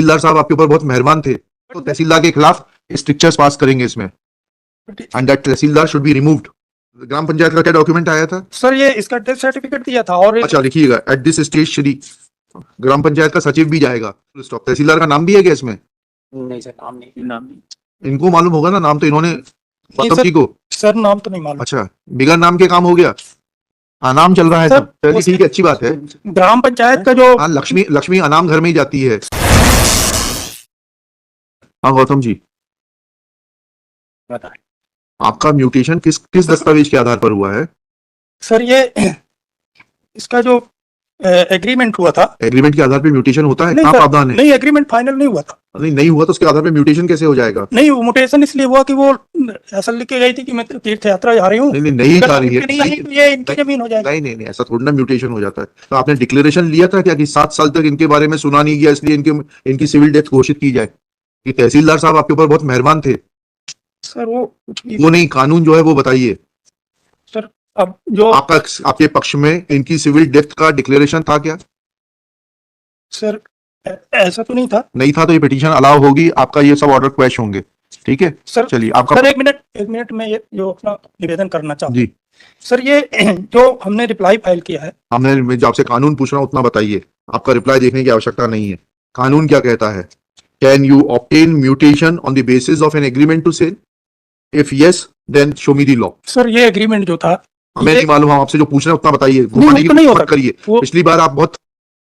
तहसीलदार साहब आपके ऊपर बहुत मेहरबान थे, तो तहसीलदार के खिलाफ स्ट्रिक्चर्स पास करेंगे इसमें, and that tehsildar should be removed. Gram panchayat का क्या डॉक्यूमेंट आया था सर? ये इसका डेथ सर्टिफिकेट दिया था। और अच्छा लिखिएगा, एट दिस स्टेज श्री ग्राम पंचायत का सचिव भी जाएगा, स्टॉप। तहसीलदार का नाम भी है क्या इसमें? नहीं सर, नाम नहीं। इनको मालूम होगा ना, नाम तो इन्होंने गौतम जी को। सर नाम तो नहीं मालूम। अच्छा, बिगर नाम के काम हो गया, अनाम चल रहा है सब। चलिए ठीक है, अच्छी बात है। ग्राम पंचायत का जो हाँ, लक्ष्मी अनाम घर में ही जाती है। हाँ गौतम जी, बताएं। आपका म्यूटेशन किस किस दस्तावेज के आधार पर हुआ है? सर ये इसका जो एग्रीमेंट हुआ था। एग्रीमेंट के आधार पर म्यूटेशन होता है? नहीं क्या सर, प्रावधान है? नहीं एग्रीमेंट फाइनल नहीं हुआ था। नहीं हुआ तो उसके आधार पर म्यूटेशन कैसे हो जाएगा? नहीं, वो म्यूटेशन इसलिए हुआ कि वो ऐसा लिख के गई थी कि मैं तीर्थ यात्रा जा रही हूँ। नहीं जा रही है। नहीं आई तो ये इनकी जमीन हो जाएगी। नहीं, ऐसा थोड़ा ना म्यूटेशन हो जाता है। तो आपने डिक्लेरेशन लिया था क्या कि 7 साल तक इनके बारे में सुना नहीं गया, इसलिए इनकी सिविल डेथ घोषित की जाए? कि तहसीलदार साहब आपके ऊपर बहुत मेहरबान थे? सर वो कुछ भी वो नहीं, कानून जो है वो बताइए। सर, अब जो आपके पक्ष में इनकी सिविल डेथ का डिक्लेरेशन था क्या? सर ऐसा तो नहीं था। नहीं था तो ये पिटीशन अलाउ होगी, आपका ये सब ऑर्डर क्वैश होंगे। ठीक है सर, चलिए आपका। सर एक मिनट में ये जो अपना निवेदन करना चाहूँ जी सर, ये जो हमने रिप्लाई फाइल किया है। मैं जो आपसे कानून पूछ रहा हूँ उतना बताइए, आपका रिप्लाई देखने की आवश्यकता नहीं है। कानून क्या कहता है? Can you obtain mutation on the basis of an agreement to sale? If yes then show me the law. Sir ये एग्रीमेंट जो था, हमें नहीं मालूम, हम आपसे जो पूछ रहे हैं उतना बताइए। घुमाने की नहीं कोशिश होता मत करिए। वो, पिछली बार आप बहुत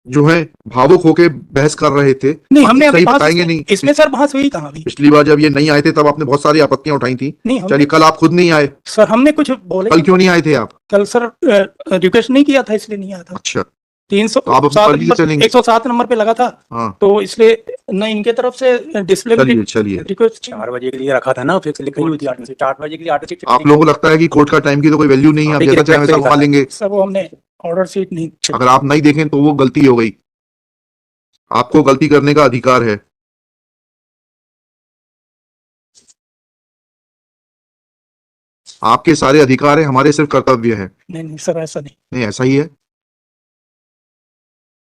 जो है भावुक होके बहस कर रहे थे। नहीं हमने सही बताएंगे नहीं। इसमें सर बहस हुई कहाँ? पिछली बार जब ये नहीं आए थे तब आपने बहुत सारी आपत्तियां उठाई थी। नहीं चलिए, कल आप खुद नहीं आए। सर हमने कुछ बोले। कल क्यों नहीं आए थे आप? कल सर रिक्वेस्ट नहीं किया था इसलिए नहीं आया था। अच्छा, 107 नंबर पे लगा था। हाँ तो इसलिए न इनके तरफ से डिस्प्ले चलिए रिक्वेस्ट 4 बजे के लिए रखा था ना, फिर से लिखी हुई थी 8 से 4 बजे के लिए। 8 से आप लोगों को लगता है कि कोर्ट का टाइम की तो कोई वैल्यू नहीं है, आप जैसा चाहे वैसा घुमा लेंगे। सर वो हमने ऑर्डर शीट नहीं, अगर आप नहीं देखें तो वो गलती हो गई, आपको गलती करने का अधिकार है। आपके सारे अधिकार है, हमारे सिर्फ कर्तव्य है। नहीं सर ऐसा नहीं ऐसा ही है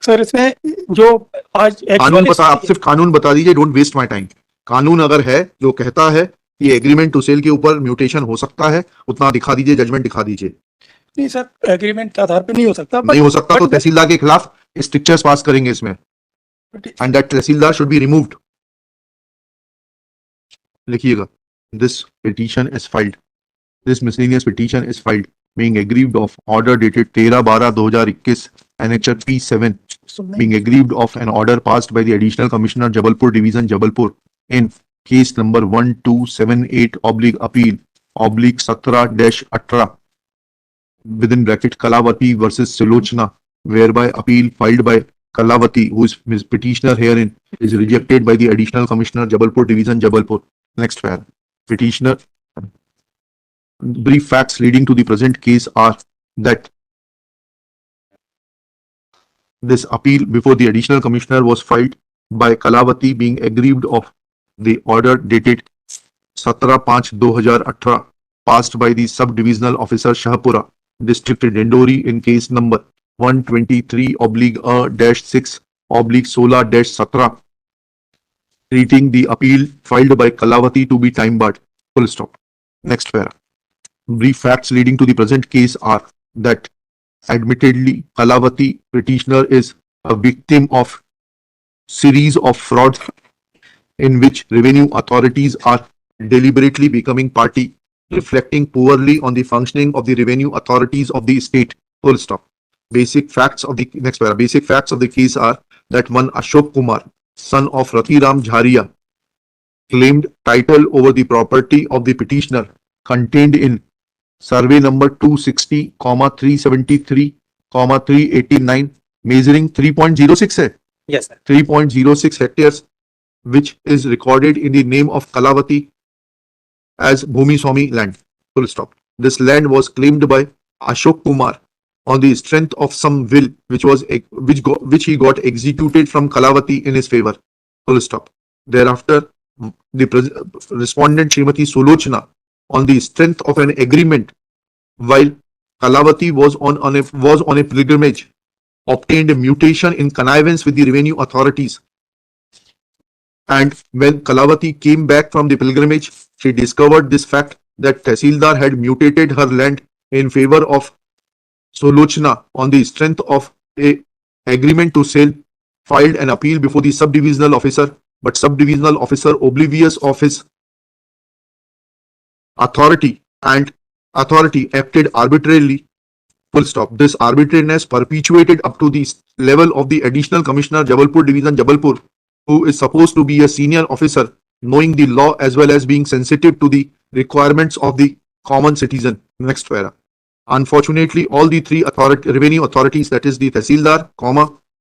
सर। इसमें जो आज कानून आप सिर्फ कानून बता दीजिए, डोंट वेस्ट माय टाइम। कानून अगर है जो कहता है कि एग्रीमेंट टू सेल के ऊपर म्यूटेशन हो सकता है, उतना दिखा दीजिए, जजमेंट दिखा दीजिए। नहीं सर, एग्रीमेंट के आधार पे नहीं हो सकता। नहीं हो सकता तो तहसीलदार के खिलाफ स्ट्रिक्चर्स पास करेंगे इसमें, and that tehsildar should be removed. लिखिएगा, this petition is filed, this miscellaneous petition is filed being aggrieved of order dated 13/12/2021 annexure P7 being aggrieved of an order passed by the additional commissioner Jabalpur division Jabalpur in case number 1278/appeal/17-18 within bracket Kalavati versus Silochna, whereby appeal filed by Kalavati, who is petitioner herein, is rejected by the additional commissioner Jabalpur division Jabalpur. Next file. Petitioner. Brief facts leading to the present case are that this appeal before the additional commissioner was filed by Kalavati being aggrieved of the order dated 17/5/2018 passed by the sub-divisional officer Shahpura, district Dindori in case number 123/6/16-17 treating the appeal filed by Kalavati to be time barred. Full stop. Next para. Brief facts leading to the present case are that admittedly Kalavati petitioner is a victim of series of frauds in which revenue authorities are deliberately becoming party, reflecting poorly on the functioning of the revenue authorities of the state. Full stop. Basic facts of the next para. Basic facts of the case are that one Ashok Kumar, son of Rathiram Jharia, claimed title over the property of the petitioner contained in survey number 260,373,389 measuring 3.06 है? Yes sir. 3.06 hectares, which is recorded in the name of Kalavati as Bhumi Swami land. Full stop. This land was claimed by Ashok Kumar on the strength of some will which he got executed from Kalavati in his favor. Full stop. Thereafter, the respondent Srimati Sulochna, on the strength of an agreement while Kalavati was on a pilgrimage, obtained a mutation in connivance with the revenue authorities And when Kalavati came back from the pilgrimage, she discovered this fact that Tehsildar had mutated her land in favor of Solochna on the strength of a agreement to sell, filed an appeal before the subdivisional officer, but subdivisional officer, oblivious of his authority acted arbitrarily. Full stop. This arbitrariness perpetuated up to the level of the additional commissioner Jabalpur division Jabalpur, who is supposed to be a senior officer knowing the law as well as being sensitive to the requirements of the common citizen. Next para. Unfortunately, all the three revenue authorities, that is the Tehsildar,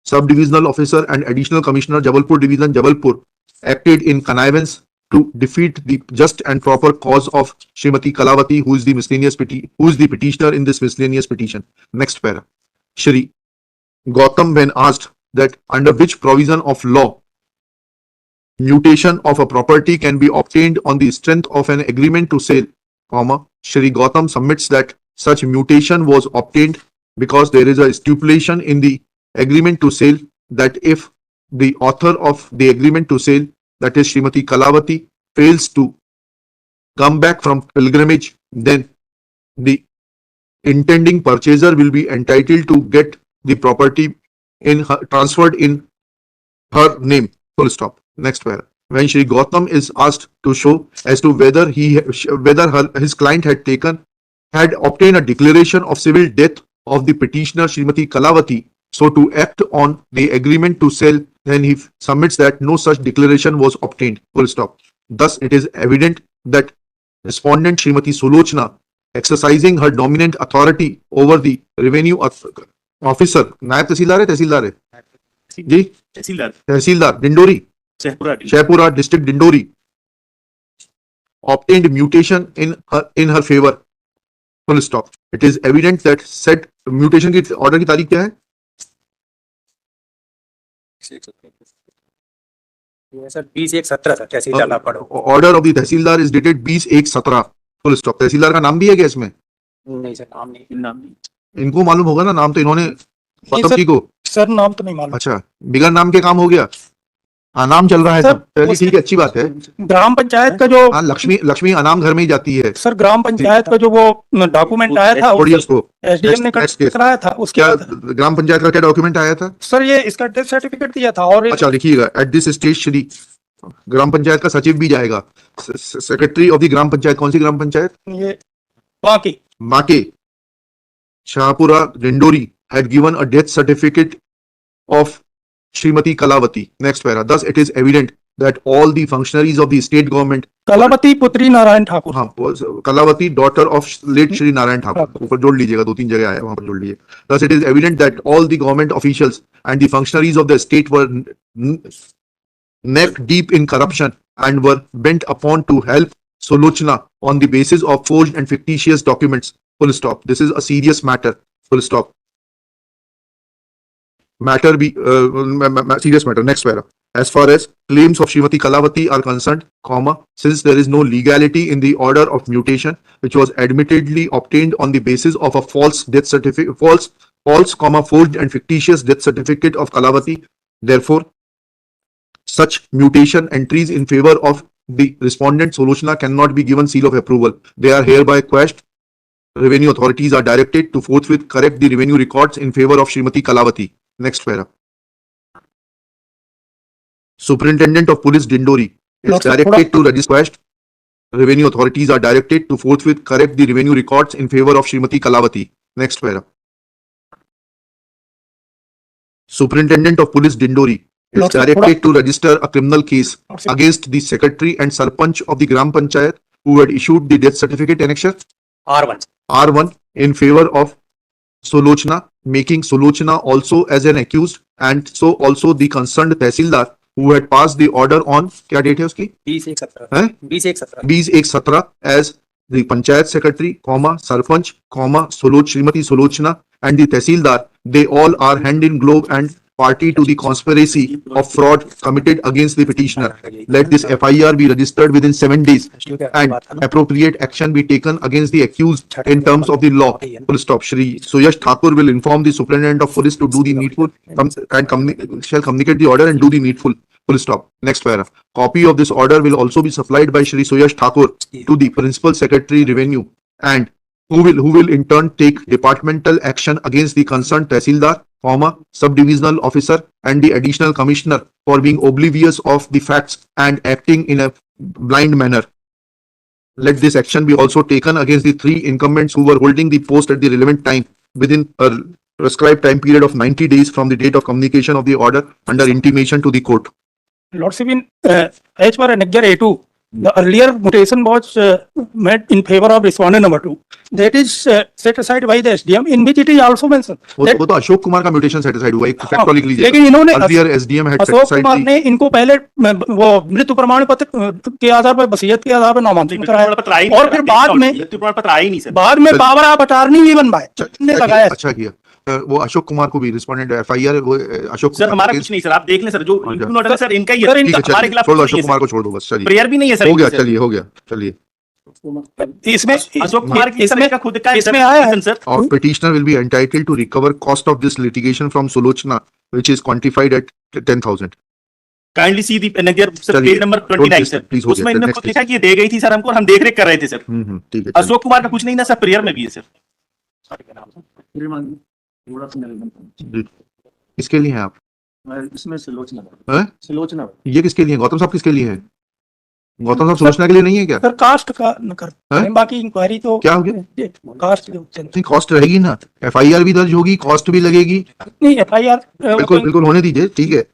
Sub-Divisional Officer and Additional Commissioner Jabalpur Division Jabalpur, acted in connivance to defeat the just and proper cause of Srimati Kalavati, who is the petitioner in this miscellaneous petition. Next para. Shri Gautam, when asked that under which provision of law mutation of a property can be obtained on the strength of an agreement to sale, Shri Gautam submits that such mutation was obtained because there is a stipulation in the agreement to sale that if the author of the agreement to sale, that is Srimati Kalavati, fails to come back from pilgrimage, then the intending purchaser will be entitled to get the property transferred in her name. Full stop. Next para. When Shri Gautam is asked to show as to whether his client had obtained a declaration of civil death of the petitioner Srimati Kalavati, so to act on the agreement to sell, then he submits that no such declaration was obtained. Full stop. Thus, it is evident that respondent Srimati Solochna, exercising her dominant authority over the revenue officer, नायब तहसीलदार है जी, तहसीलदार Dindori, Shaipura district Dindori, obtained mutation in her favor. Full stop. It is evident that said mutation की order की तारीख क्या है? Sir 20/1/17 sir तहसीलदार ना पढ़ो। Order of the tehsildar is dated 20/1/17. Full stop. तहसीलदार का नाम भी है क्या इसमें? नहीं सर, नाम नहीं। इनको मालूम होगा ना, नाम तो इन्होंने गौतम जी को। सर नाम तो नहीं मालूम। अच्छा, बिगर नाम के काम हो गया। हाँ, नाम चल रहा है सब। चलिए ठीक है, अच्छी बात है। ग्राम पंचायत का जो हाँ, लक्ष्मी अनाम घर में ही जाती है। सर ग्राम पंचायत का जो वो डॉक्यूमेंट आया था एसडीएम ने कराया था, उसके क्या ग्राम पंचायत का क्या डॉक्यूमेंट आया था? सर ये इसका डेथ सर्टिफिकेट दिया था। और अच्छा लिखिएगा, एट दिस स्टेज श्री ग्राम पंचायत का सचिव भी जाएगा, secretary of the gram panchayat. कौन सी ग्राम पंचायत? ये बाके Shahpura Dindori had given a death certificate of Srimati Kalavati. Next para. Thus, it is evident that all the functionaries of the state government, Kalavati पुत्री नारायण ठाकुर, हाँ, Kalavati daughter of late Shri Narayan Thakur, ऊपर जोड़ लीजिएगा, 2-3 जगह आया, वहां पर जोड़ लीजिए. Thus, it is evident that all the government officials and the functionaries of the state were neck deep in corruption and were bent upon to help Solochna on the basis of forged and fictitious documents. Full stop. This is a serious matter. Full stop. Serious matter. Next para. As far as claims of Srimati Kalavati are concerned, since there is no legality in the order of mutation, which was admittedly obtained on the basis of a false death certificate, forged and fictitious death certificate of Kalavati, therefore, such mutation entries in favor of the respondent Solochna cannot be given seal of approval. They are hereby quashed. Revenue authorities are directed to forthwith correct the revenue records in favor of Srimati Kalavati. Next para. Superintendent of Police Dindori is directed to register. Revenue authorities are directed to forthwith correct the revenue records in favor of Srimati Kalavati. Next para. Superintendent of Police Dindori is directed to register a criminal case against the secretary and sarpanch of the Gram Panchayat who had issued the death certificate annexure R1 in favor of Solochna, making Solochna also as an accused, and so also the concerned Tehsildar who had passed the order on, क्या date है उसकी? 20/1/17 as the Panchayat Secretary, Sarpanch, Srimati Solochna and the Tehsildar. They all are hand in glove and party to the conspiracy of fraud committed against the petitioner. Let this FIR be registered within 7 days and appropriate action be taken against the accused in terms of the law. Full stop. Shri Suyash Thakur will inform the Superintendent of Police to do the needful and shall communicate the order and do the needful. Full stop. Next para. Copy of this order will also be supplied by Shri Suyash Thakur to the Principal Secretary Revenue, and who will in turn take departmental action against the concerned Tehsildar, Sub-Divisional Officer and the Additional Commissioner for being oblivious of the facts and acting in a blind manner. Let this action be also taken against the 3 incumbents who were holding the post at the relevant time within a prescribed time period of 90 days from the date of communication of the order under intimation to the court. Lordship, in as per Annexure A2, the earlier mutation was made in favor of respondent number 2. That is set aside by the SDM, in which it is also mentioned. that- वो तो अशोक कुमार का mutation satisfied हुआ, एक fact लिख लीजिए. लेकिन इन्होंने Earlier SDM had Ashok satisfied Kumar the ने इनको पहले वो मृत्यु प्रमाण पत्र के आधार पर, वसीयत के आधार पर नामांकन कराया, और फिर बाद में प्रमाण पत्र आए नहीं सर। बाद में पावर ऑफ अटार्नी भी बनवाए, ने लगाया. अच्छा किया. वो अशोक कुमार को भी रिस्पोंडेंट FIR वो अशोक सर हमारा कुछ नहीं सर, आप देख लें सर, जो अच्छा। नोट है सर इनका ही सर, है, इनका- ठीक है, हमारे चलिए, खिलाफ छोड़ दो, कुछ नहीं अशोक है कुमार सर। को छोड़ दो बस. चलिए, प्रेयर भी नहीं है सर हो गया. इनकी, सर। चलिए, चलिए. इसमें अशोक कुमार की इसमें का खुद का है इसमें आया है. Sir. Or petitioner will be entitled to recover cost of this litigation from Sulochana, which is quantified at 10,000. Kindly see the sir चलिए, page number don't 29 listen, please, sir, हो गया, उसमें इन्होंने next खुद लिखा कि ये दे गई थी सर हमको, और हम देख रेख कर रहे थे सर। ठीक है. अशोक कुमार का कुछ नहीं ना सर, प्रेयर में भी है सर। जी. किसके लिए हैं आप? इसमें सुलोचना हैं? सुलोचना ये किसके लिए है? गौतम साहब किसके लिए है? गौतम साहब सुलोचना के लिए नहीं है क्या? सर कास्ट का न कर, हैं? बाकी इंक्वायरी तो क्या हो गया? कास्ट के ऊपर नहीं, कॉस्ट रहेगी ना, FIR भी दर्ज होगी, कॉस्ट भी लगेगी. नहीं. FIR बिल्कुल बिल्कुल होने दीजिए. ठीक है.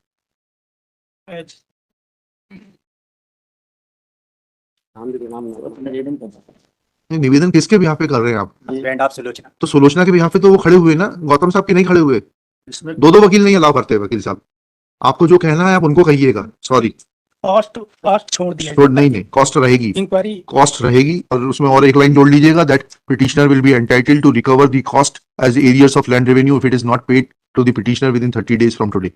नहीं, निवेदन किसके बिहाफ पे कर रहे हैं आप? ब्रांड ऑफ सुलोचना तो सुलोचना के बिहाफ पे तो वो खड़े हुए ना, गौतम साहब के नहीं खड़े हुए. इसमें दो वकील नहीं अलाउ करते वकील साहब. आपको जो कहना है आप उनको कहिएगा. सॉरी, कास्ट छोड़ दिया, छोड़ नहीं, कॉस्ट रहेगी. इंक्वायरी. कॉस्ट रहेगी, और उसमें और एक लाइन जोड़ लीजिएगा, that petitioner will be entitled to recover the cost as arrears of land revenue if it is not paid to the petitioner within 30 days from today.